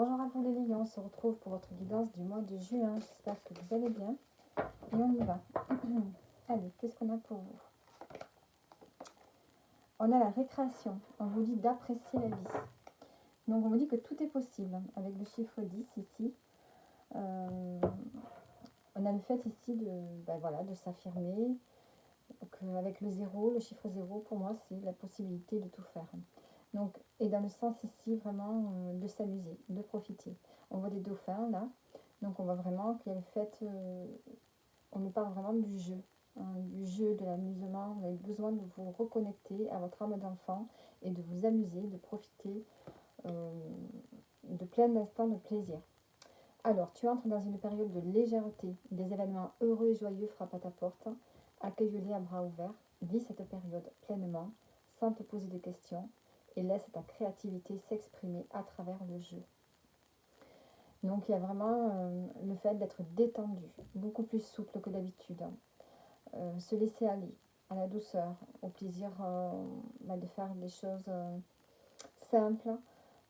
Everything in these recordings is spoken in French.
Bonjour à vous les lions, on se retrouve pour votre guidance du mois de juin. J'espère que vous allez bien. Et on y va. Allez, qu'est-ce qu'on a pour vous? On a la récréation. On vous dit d'apprécier la vie. Donc on vous dit que tout est possible. Avec le chiffre 10 ici. On a le fait ici de s'affirmer. Avec le 0, le chiffre 0, pour moi, c'est la possibilité de tout faire. Donc, et dans le sens ici, vraiment, de s'amuser, de profiter. On voit des dauphins, là. Donc, on voit vraiment qu'il y a le fait... on nous parle vraiment du jeu. Du jeu, de l'amusement. Vous avez besoin de vous reconnecter à votre âme d'enfant et de vous amuser, de profiter de plein d'instants de plaisir. Alors, tu entres dans une période de légèreté. Des événements heureux et joyeux frappent à ta porte. Accueille-les à bras ouverts. Vis cette période pleinement, sans te poser de questions, et laisse ta créativité s'exprimer à travers le jeu. Donc il y a vraiment le fait d'être détendu, beaucoup plus souple que d'habitude. Se laisser aller à la douceur, au plaisir de faire des choses simples,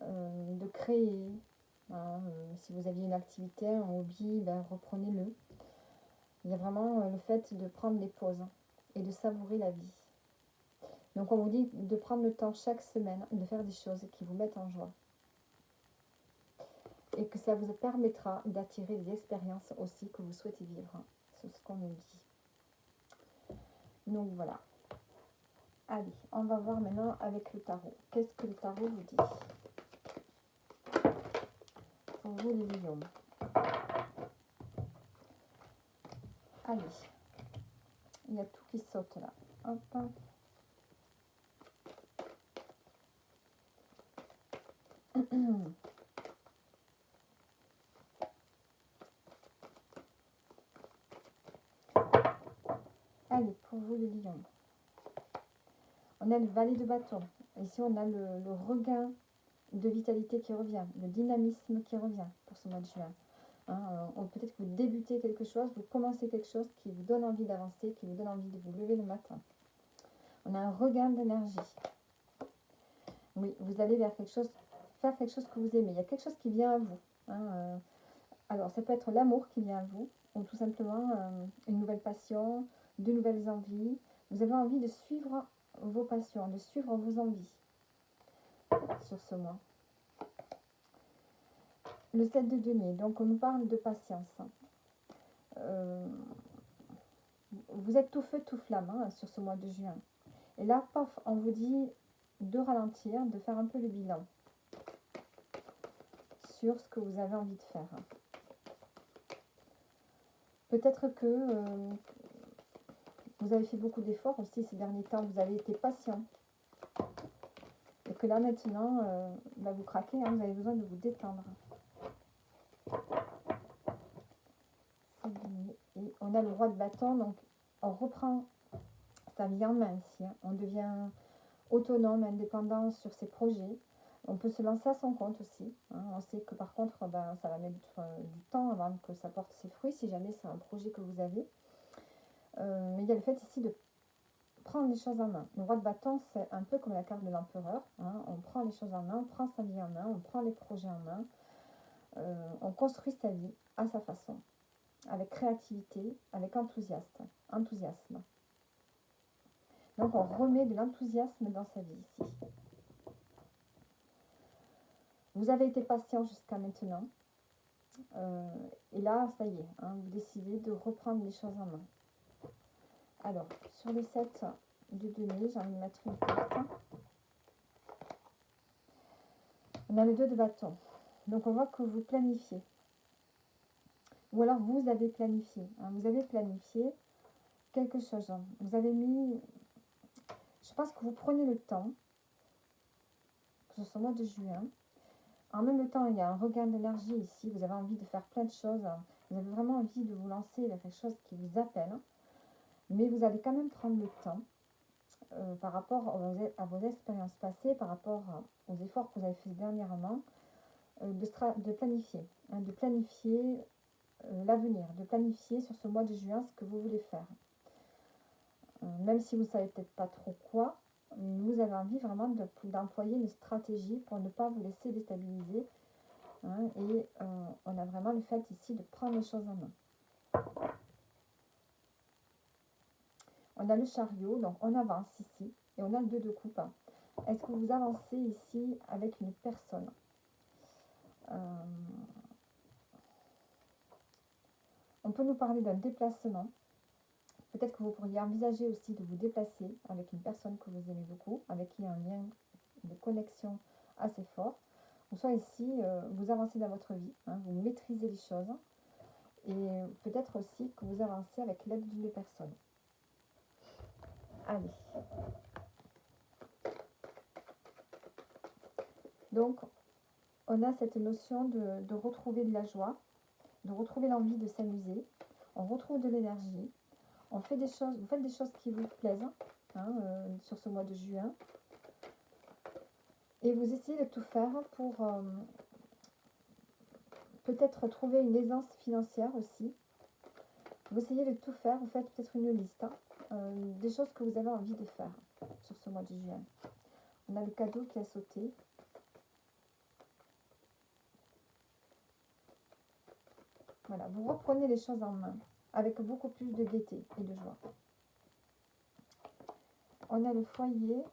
de créer. Si vous aviez une activité, un hobby, reprenez-le. Il y a vraiment le fait de prendre des pauses et de savourer la vie. Donc on vous dit de prendre le temps chaque semaine de faire des choses qui vous mettent en joie. Et que ça vous permettra d'attirer des expériences aussi que vous souhaitez vivre. C'est ce qu'on nous dit. Donc voilà. Allez, on va voir maintenant avec le tarot. Qu'est-ce que le tarot vous dit pour vous les lions? Allez. Il y a tout qui saute là. Hop. Allez, pour vous les lions. On a le valet de bâton. Ici, on a le regain de vitalité qui revient, le dynamisme qui revient pour ce mois de juin. Peut-être que vous débutez quelque chose, vous commencez quelque chose qui vous donne envie d'avancer, qui vous donne envie de vous lever le matin. On a un regain d'énergie. Oui, vous allez vers quelque chose, faire quelque chose que vous aimez. Il y a quelque chose qui vient à vous. Alors, ça peut être l'amour qui vient à vous, ou tout simplement une nouvelle passion, de nouvelles envies. Vous avez envie de suivre vos passions, de suivre vos envies sur ce mois. Le 7 de denier, donc on nous parle de patience. Vous êtes tout feu, tout flamme sur ce mois de juin. Et là, paf, on vous dit de ralentir, de faire un peu le bilan sur ce que vous avez envie de faire. Peut-être que vous avez fait beaucoup d'efforts aussi ces derniers temps, vous avez été patient. Et que là maintenant, vous craquez, vous avez besoin de vous détendre. Et on a le roi de bâton, donc on reprend sa vie en main ici. On devient autonome, indépendant sur ses projets. On peut se lancer à son compte aussi. On sait que par contre, ça va mettre du temps avant que ça porte ses fruits, si jamais c'est un projet que vous avez. Mais il y a le fait ici de prendre les choses en main. Le roi de bâton, c'est un peu comme la carte de l'empereur. On prend les choses en main, on prend sa vie en main, on prend les projets en main. On construit sa vie à sa façon, avec créativité, avec enthousiasme. Donc on remet de l'enthousiasme dans sa vie ici. Vous avez été patient jusqu'à maintenant. Et là, ça y est, vous décidez de reprendre les choses en main. Alors, sur les 7 de denier, j'ai envie de mettre une carte. On a le 2 de bâton. Donc, on voit que vous planifiez. Ou alors, vous avez planifié. Vous avez planifié quelque chose. Vous avez mis... Je pense que vous prenez le temps, que ce soit au mois de juin. En même temps, il y a un regain d'énergie ici. Vous avez envie de faire plein de choses. Vous avez vraiment envie de vous lancer vers quelque chose qui vous appelle. Mais vous allez quand même prendre le temps par rapport à vos expériences passées, par rapport aux efforts que vous avez fait dernièrement, de planifier. De planifier l'avenir, de planifier sur ce mois de juin ce que vous voulez faire. Même si vous ne savez peut-être pas trop quoi, vous avez envie vraiment d'employer une stratégie pour ne pas vous laisser déstabiliser hein, et on a vraiment le fait ici de prendre les choses en main. On a le chariot, donc on avance ici, et on a le 2 de coupe. Est-ce que vous avancez ici avec une personne? On peut nous parler d'un déplacement. Peut-être que vous pourriez envisager aussi de vous déplacer avec une personne que vous aimez beaucoup, avec qui il y a un lien de connexion assez fort. Ou soit ici, vous avancez dans votre vie, hein, vous maîtrisez les choses, et peut-être aussi que vous avancez avec l'aide d'une personne. Allez. Donc, on a cette notion de retrouver de la joie, de retrouver l'envie de s'amuser. On retrouve de l'énergie. On fait des choses, vous faites des choses qui vous plaisent, hein, sur ce mois de juin. Et vous essayez de tout faire pour peut-être trouver une aisance financière aussi. Vous essayez de tout faire, vous faites peut-être une liste, des choses que vous avez envie de faire sur ce mois de juin. On a le cadeau qui a sauté. Voilà, vous reprenez les choses en main avec beaucoup plus de gaieté et de joie. On a le foyer,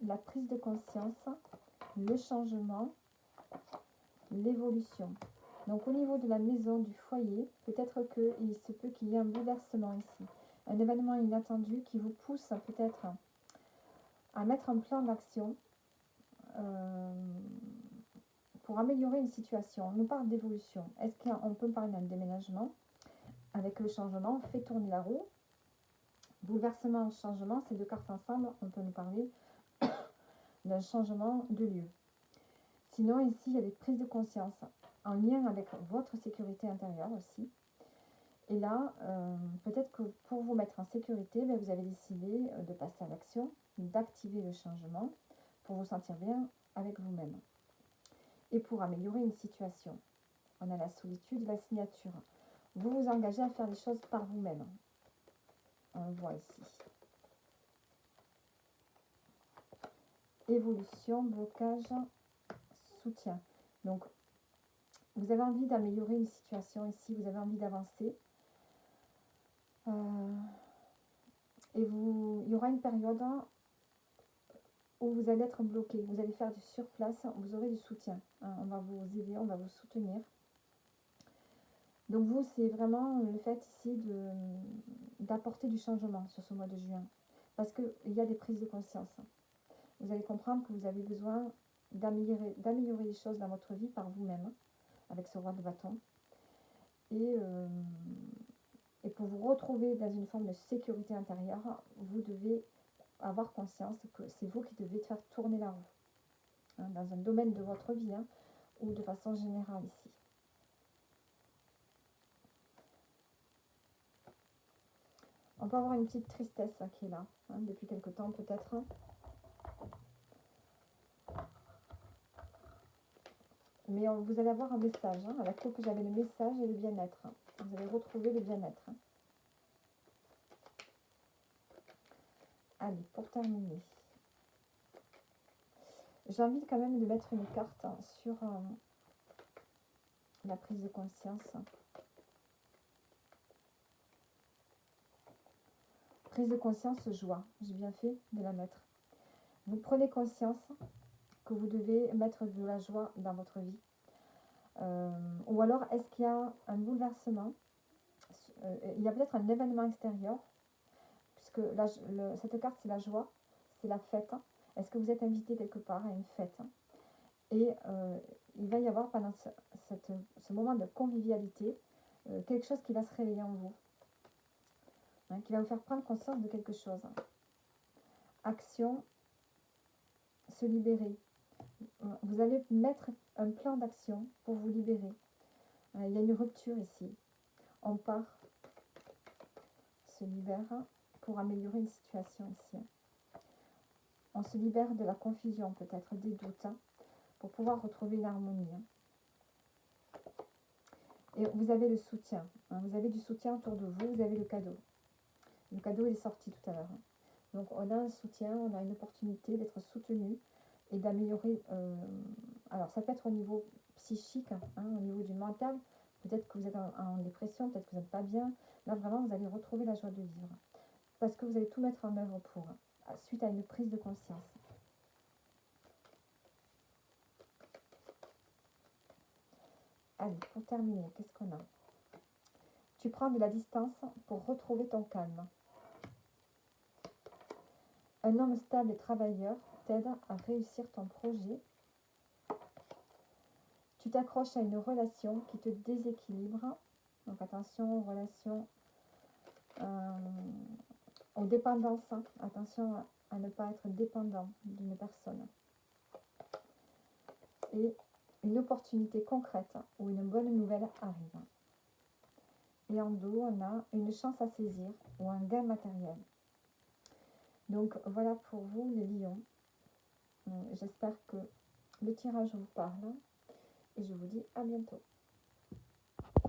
la prise de conscience, le changement, l'évolution. Donc au niveau de la maison, du foyer, peut-être qu'il se peut qu'il y ait un bouleversement ici. Un événement inattendu qui vous pousse peut-être à mettre un plan d'action pour améliorer une situation. On nous parle d'évolution. Est-ce qu'on peut parler d'un déménagement? Avec le changement, on fait tourner la roue. Bouleversement, changement, ces deux cartes ensemble, on peut nous parler d'un changement de lieu. Sinon, ici, il y a des prises de conscience en lien avec votre sécurité intérieure aussi. Et là, peut-être que pour vous mettre en sécurité, vous avez décidé de passer à l'action, d'activer le changement pour vous sentir bien avec vous-même. Et pour améliorer une situation, on a la solitude, la signature. Vous vous engagez à faire les choses par vous-même. On le voit ici. Évolution, blocage, soutien. Donc, vous avez envie d'améliorer une situation ici, vous avez envie d'avancer. Et il y aura une période où vous allez être bloqué, vous allez faire du surplace, vous aurez du soutien. Hein, on va vous aider, on va vous soutenir. Donc vous, c'est vraiment le fait ici d'apporter du changement sur ce mois de juin. Parce qu'il y a des prises de conscience. Vous allez comprendre que vous avez besoin d'améliorer les choses dans votre vie par vous-même, avec ce roi de bâton. Et pour vous retrouver dans une forme de sécurité intérieure, vous devez avoir conscience que c'est vous qui devez faire tourner la roue. Hein, dans un domaine de votre vie, hein, ou de façon générale ici. On peut avoir une petite tristesse qui est là, hein, depuis quelque temps peut-être. Mais vous allez avoir un message. Hein. À la coupe, j'avais le message et le bien-être. Hein. Vous allez retrouver le bien-être. Hein. Allez, pour terminer. J'ai envie quand même de mettre une carte sur la prise de conscience. Prise de conscience, joie. J'ai bien fait de la mettre. Vous prenez conscience que vous devez mettre de la joie dans votre vie. Ou alors, est-ce qu'il y a un bouleversement? Il y a peut-être un événement extérieur, puisque cette carte, c'est la joie, c'est la fête. Est-ce que vous êtes invité quelque part à une fête? Et il va y avoir pendant ce moment de convivialité, quelque chose qui va se réveiller en vous, hein, qui va vous faire prendre conscience de quelque chose. Action, se libérer. Vous allez mettre un plan d'action pour vous libérer. Il y a une rupture ici. On part, se libère pour améliorer une situation ici. On se libère de la confusion, peut-être des doutes, pour pouvoir retrouver l'harmonie. Et vous avez le soutien. Vous avez du soutien autour de vous, vous avez le cadeau. Le cadeau, il est sorti tout à l'heure. Donc, on a un soutien, on a une opportunité d'être soutenu et d'améliorer alors ça peut être au niveau psychique, hein, au niveau du mental. Peut-être que vous êtes en dépression, peut-être que vous n'êtes pas bien. Là, vraiment, vous allez retrouver la joie de vivre. Parce que vous allez tout mettre en œuvre pour, suite à une prise de conscience. Allez, pour terminer, qu'est-ce qu'on a? Tu prends de la distance pour retrouver ton calme. Un homme stable et travailleur t'aide à réussir ton projet. Tu t'accroches à une relation qui te déséquilibre. Donc attention aux relations, aux dépendances. Hein. Attention à ne pas être dépendant d'une personne. Et une opportunité concrète ou une bonne nouvelle arrive. Et en dos, on a une chance à saisir ou un gain matériel. Donc voilà pour vous les lions. J'espère que le tirage vous parle et je vous dis à bientôt.